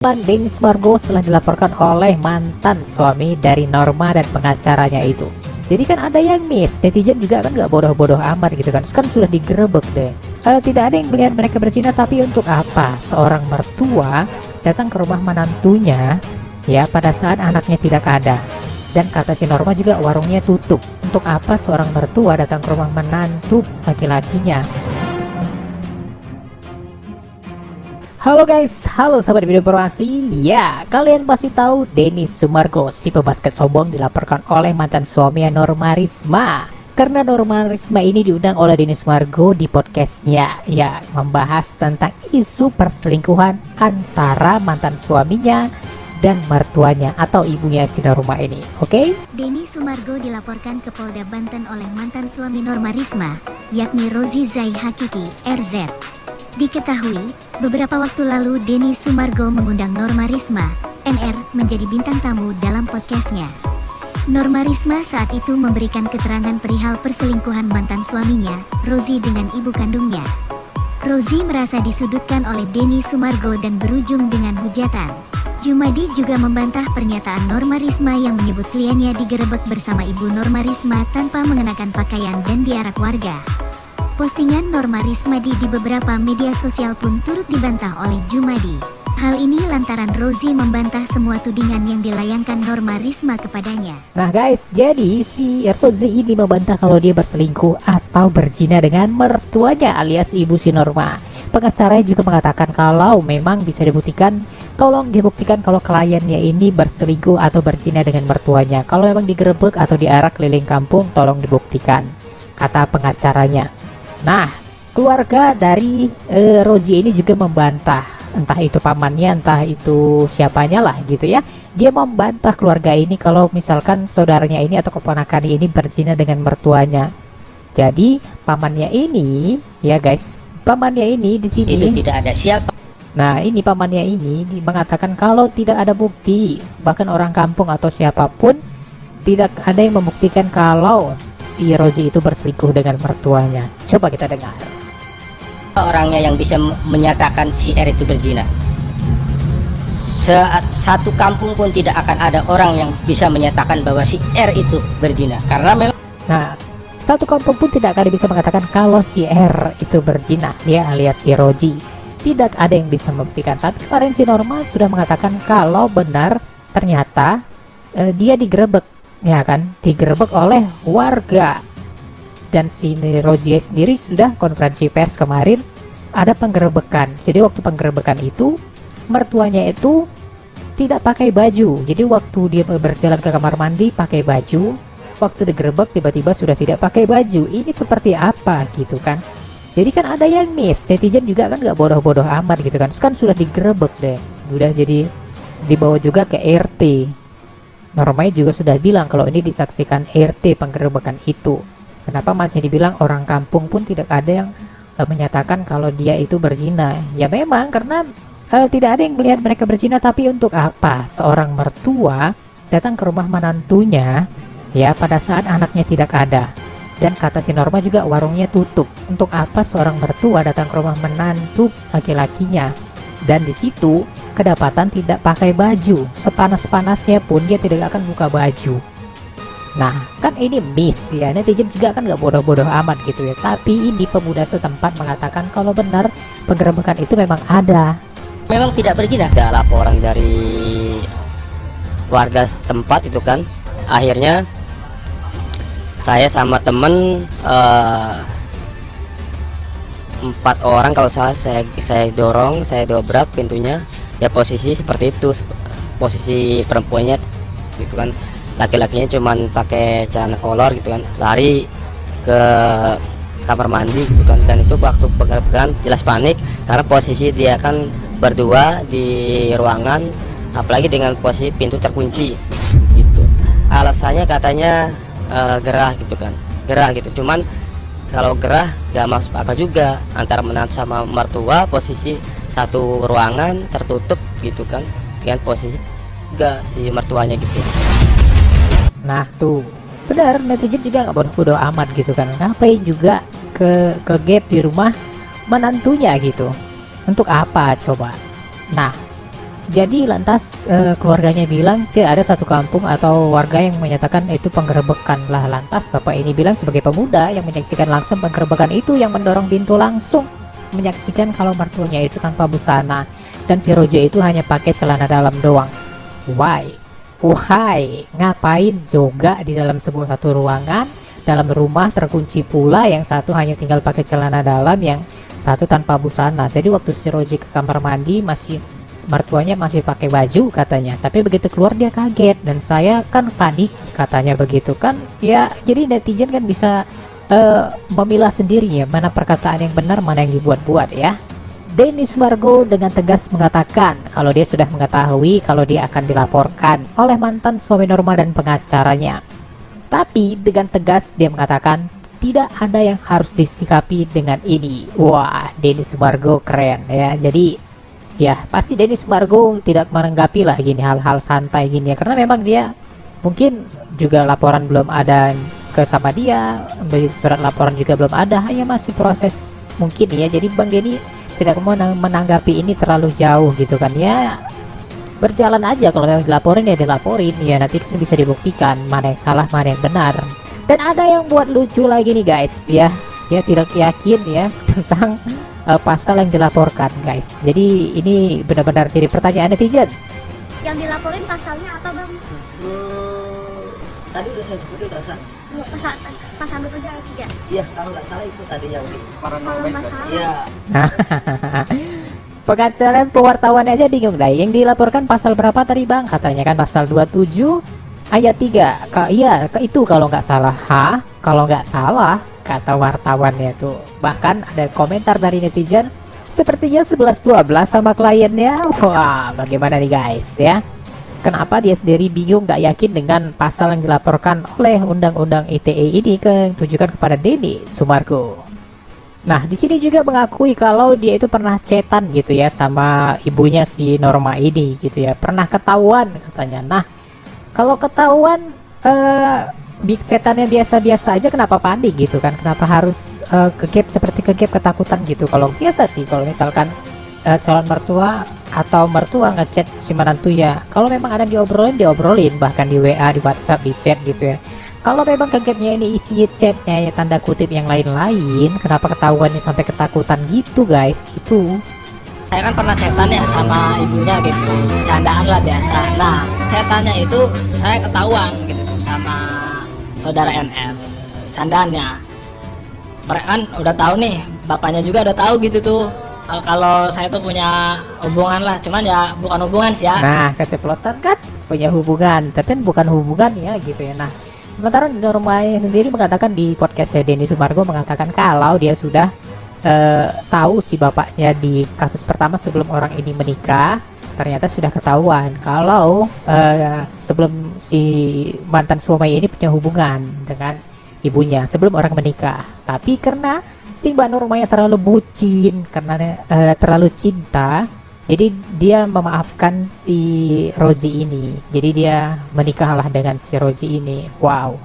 Denny Sumargo setelah dilaporkan oleh mantan suami dari Norma dan pengacaranya itu. Jadi kan ada yang miss, netizen juga kan gak bodoh-bodoh amat gitu kan sudah digerebek deh. Tidak ada yang melihat mereka berzina, tapi untuk apa seorang mertua datang ke rumah menantunya ya pada saat anaknya tidak ada. Dan kata si Norma juga warungnya tutup. Untuk apa seorang mertua datang ke rumah menantu laki-lakinya? Halo guys, halo sahabat video informasi. Ya, kalian pasti tahu Denny Sumargo, si pebasket sombong, dilaporkan oleh mantan suaminya Norma Risma. Karena Norma Risma ini diundang oleh Denny Sumargo di podcastnya, ya, membahas tentang isu perselingkuhan antara mantan suaminya dan mertuanya atau ibunya si Norma ini. Oke? Denny Sumargo dilaporkan ke Polda Banten oleh mantan suami Norma Risma, yakni Rozi Zai Hakiki, RZ. Diketahui, beberapa waktu lalu Denny Sumargo mengundang Norma Risma, NR, menjadi bintang tamu dalam podcastnya. Norma Risma saat itu memberikan keterangan perihal perselingkuhan mantan suaminya, Rozi, dengan ibu kandungnya. Rozi merasa disudutkan oleh Denny Sumargo dan berujung dengan hujatan. Jumadi juga membantah pernyataan Norma Risma yang menyebut kliennya digerebek bersama ibu Norma Risma tanpa mengenakan pakaian dan diarak warga. Postingan Norma Risma di beberapa media sosial pun turut dibantah oleh Jumadi. Hal ini lantaran Rozi membantah semua tudingan yang dilayangkan Norma Risma kepadanya. Nah guys, jadi si Rozi ini membantah kalau dia berselingkuh atau berzina dengan mertuanya alias ibu si Norma. Pengacaranya juga mengatakan kalau memang bisa dibuktikan, tolong dibuktikan kalau kliennya ini berselingkuh atau berzina dengan mertuanya. Kalau memang digerebek atau diarak keliling kampung, tolong dibuktikan, kata pengacaranya. Nah, keluarga dari Rozi ini juga membantah, entah itu pamannya, entah itu siapanya lah gitu ya. Dia membantah keluarga ini kalau misalkan saudaranya ini atau keponakan ini berzina dengan mertuanya. Jadi pamannya ini, ya guys, pamannya ini di sini itu tidak ada siapa. Nah, ini pamannya ini mengatakan kalau tidak ada bukti, bahkan orang kampung atau siapapun tidak ada yang membuktikan kalau si Rozi itu berselingkuh dengan mertuanya. Coba kita dengar. Orangnya yang bisa menyatakan si R itu berzina. Satu kampung pun tidak akan ada orang yang bisa menyatakan bahwa si R itu berzina. Karena memang, nah, satu kampung pun tidak akan bisa mengatakan kalau si R itu berzina, ya, alias si Rozi. Tidak ada yang bisa membuktikan. Tapi kemarin si Norma sudah mengatakan kalau benar ternyata dia digerebek, ya kan, digerebek oleh warga. Dan si Rozi sendiri sudah konferensi pers kemarin ada penggerebekan. Jadi waktu penggerebekan itu mertuanya itu tidak pakai baju. Jadi waktu dia berjalan ke kamar mandi pakai baju, waktu digerebek tiba-tiba sudah tidak pakai baju. Ini seperti apa gitu kan? Jadi kan ada yang miss, netizen juga kan gak bodoh-bodoh amat gitu kan sudah digerebek deh, udah jadi dibawa juga ke RT. Normanya juga sudah bilang kalau ini disaksikan RT penggerebekan itu. Kenapa masih dibilang orang kampung pun tidak ada yang menyatakan kalau dia itu berzina? Ya memang karena tidak ada yang melihat mereka berzina, tapi untuk apa seorang mertua datang ke rumah menantunya ya pada saat anaknya tidak ada. Dan kata si Norma juga warungnya tutup. Untuk apa seorang mertua datang ke rumah menantu laki-lakinya? Dan di situ kedapatan tidak pakai baju. Sepanas-panasnya pun dia tidak akan buka baju. Nah, kan ini miss ya. Netizen juga kan gak bodoh-bodoh amat gitu ya. Tapi ini pemuda setempat mengatakan kalau benar penggerebekan itu memang ada. memang tidak berzina. Ada laporan dari warga setempat itu kan. Akhirnya saya sama temen 4 orang kalau salah, saya dorong, saya dobrak pintunya, ya posisi seperti itu, posisi perempuannya gitu kan, laki-lakinya cuman pakai celana kolor gitu kan, lari ke kamar mandi gitu kan. Dan itu waktu penggerebekan jelas panik karena posisi dia kan berdua di ruangan, apalagi dengan posisi pintu terkunci gitu. Alasannya katanya gerah gitu kan, gerah gitu. Cuman kalau gerah gak masuk akal juga, antara menantu sama mertua posisi satu ruangan tertutup gitu kan, dengan posisi gak si mertuanya gitu. Nah tuh benar, netizen juga nggak bodoh-bodoh amat gitu kan, ngapain juga ke gap di rumah menantunya gitu, untuk apa coba? Nah Jadi lantas keluarganya bilang tidak ada satu kampung atau warga yang menyatakan itu penggerebekan lah. Lantas bapak ini bilang sebagai pemuda yang menyaksikan langsung penggerebekan itu, yang mendorong pintu langsung menyaksikan kalau mertuanya itu tanpa busana dan si Roja itu hanya pakai celana dalam doang. Why? Ngapain juga di dalam sebuah satu ruangan dalam rumah terkunci pula, yang satu hanya tinggal pakai celana dalam, yang satu tanpa busana. Jadi waktu si Roji ke kamar mandi mertuanya masih pakai baju katanya, tapi begitu keluar dia kaget dan saya kan panik katanya begitu kan ya. Jadi netizen kan bisa memilah sendiri ya mana perkataan yang benar mana yang dibuat-buat ya. Denny Sumargo dengan tegas mengatakan kalau dia sudah mengetahui kalau dia akan dilaporkan oleh mantan suami Norma dan pengacaranya, tapi dengan tegas dia mengatakan tidak ada yang harus disikapi dengan ini. Wah, Denny Sumargo keren ya. Jadi ya pasti Denny Sumargo tidak menanggapi lah gini hal-hal santai gini ya, karena memang dia mungkin juga laporan belum ada ke sama dia, surat laporan juga belum ada, hanya masih proses mungkin ya. Jadi Bang Denny tidak mau menanggapi ini terlalu jauh gitu kan ya, berjalan aja, kalau memang dilaporin ya dilaporin ya, nanti kan bisa dibuktikan mana yang salah mana yang benar. Dan ada yang buat lucu lagi nih guys ya, dia tidak yakin ya tentang pasal yang dilaporkan guys. Jadi ini benar-benar jadi pertanyaan netizen. Yang dilaporin pasalnya apa bang? Tadi udah saya sebutin rasa. Pasal 23 ayat 3. Iya, kalau nggak salah itu tadi yang di Kalau nggak salah. Iya. Pengacara pewartawan aja bingung dah. Yang dilaporkan pasal berapa tadi bang? Katanya kan pasal 27 ayat 3. Iya, itu kalau nggak salah. Kalau nggak salah, kata wartawannya tuh. Bahkan ada komentar dari netizen, sepertinya 11-12 sama kliennya. Wah, bagaimana nih guys ya? Kenapa dia sendiri bingung, nggak yakin dengan pasal yang dilaporkan oleh Undang-Undang ITE ini ditujukan kepada Denny Sumargo. Nah, di sini juga mengakui kalau dia itu pernah chatan gitu ya sama ibunya si Norma ini gitu ya. Pernah ketahuan katanya. Nah, kalau ketahuan chatannya biasa-biasa aja, kenapa panik gitu kan? Kenapa harus kegap seperti kegap ketakutan gitu? Kalau biasa sih kalau misalkan calon mertua atau mertua ngechat si menantu ya, kalau memang ada diobrolin bahkan di WA, di WhatsApp, di chat gitu ya. Kalau memang kegapnya ini isi chatnya ya tanda kutip yang lain-lain, kenapa ketahuannya sampai ketakutan gitu guys? Itu saya kan pernah chatan ya sama ibunya gitu, candaan lah biasa. Nah, chatannya itu saya ketahuan gitu sama saudara NR, candaannya. Mereka kan udah tahu nih, bapaknya juga udah tahu gitu tuh kalau saya tuh punya hubungan lah, cuman ya bukan hubungan sih ya. nah keceplosan kan punya hubungan, tapi kan bukan hubungan ya gitu ya. Nah, sementara Norma sendiri mengatakan di podcastnya Denny Sumargo mengatakan kalau dia sudah tahu si bapaknya di kasus pertama sebelum orang ini menikah, ternyata sudah ketahuan kalau sebelum si mantan suami ini punya hubungan dengan ibunya sebelum orang menikah. Tapi karena si Mbak Normanya terlalu bucin, karena terlalu cinta, jadi dia memaafkan si Roji ini. Jadi dia menikahlah dengan si Roji ini. Wow.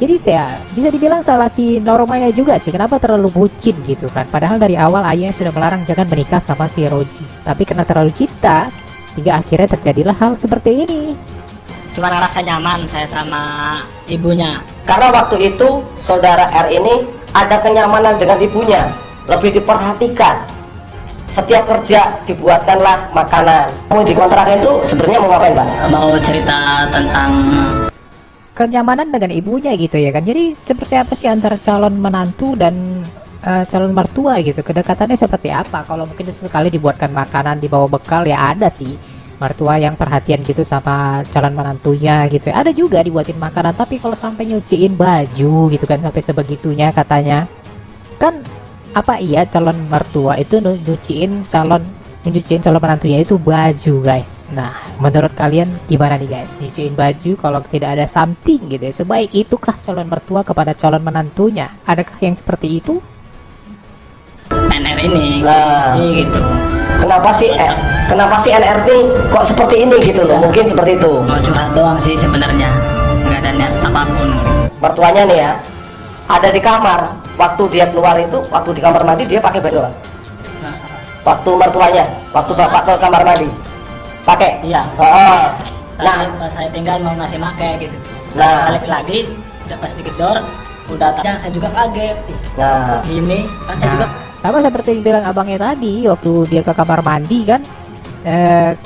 Jadi saya bisa dibilang salah si Normanya juga sih, kenapa terlalu bucin gitu kan. Padahal dari awal ayahnya sudah melarang jangan menikah sama si Roji, tapi karena terlalu cinta hingga akhirnya terjadilah hal seperti ini. Cuma ngerasa nyaman saya sama ibunya. Karena waktu itu saudara R ini ada kenyamanan dengan ibunya, lebih diperhatikan. Setiap kerja dibuatkanlah makanan. Mau di kontrakan itu sebenarnya mau ngapain, Pak? Mau cerita tentang Kenyamanan dengan ibunya gitu ya kan. Jadi seperti apa sih antara calon menantu dan calon mertua gitu, kedekatannya seperti apa? Kalau mungkin sekali dibuatkan makanan, dibawa bekal ya ada sih mertua yang perhatian gitu sama calon menantunya gitu ya. Ada juga dibuatin makanan, tapi kalau sampai nyuciin baju gitu kan sampai sebegitunya katanya. Kan apa iya calon mertua itu nyuciin calon menantunya itu baju guys. Nah, menurut kalian gimana nih guys? Nyuciin baju kalau tidak ada something gitu ya. Sebaik itukah calon mertua kepada calon menantunya? Adakah yang seperti itu? NR ini Nah. sih gitu. Kenapa sih NRT kok seperti ini gitu loh? Mungkin seperti itu. Mau curhat doang sih sebenarnya, nggak ada niat apapun gitu. Mertuanya nih ya, ada di kamar. Waktu dia keluar itu, waktu di kamar mandi dia pakai baju apa? Waktu mertuanya, waktu bapak ke kamar mandi. pakai. Iya. Oh. Nah, Nah, pas saya tinggal mau ngasih make gitu. Nah. Balik lagi, udah pas dikit door, udah saya juga kaget. Ih, nah, kok gini kan saya juga Sama seperti yang bilang abangnya tadi waktu dia ke kamar mandi kan,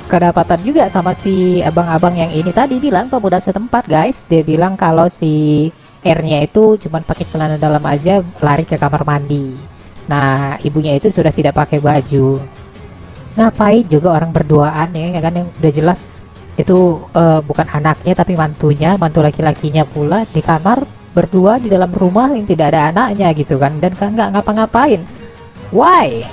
kedapatan juga sama si abang-abang yang ini tadi bilang, pemuda setempat guys, dia bilang kalau si R-nya itu cuman pakai celana dalam aja lari ke kamar mandi. Nah, ibunya itu sudah tidak pakai baju. Ngapain juga orang berduaan ya kan, yang udah jelas itu bukan anaknya tapi mantunya, mantu laki-lakinya pula, di kamar berdua di dalam rumah yang tidak ada anaknya gitu kan, dan nggak ngapa-ngapain. Why?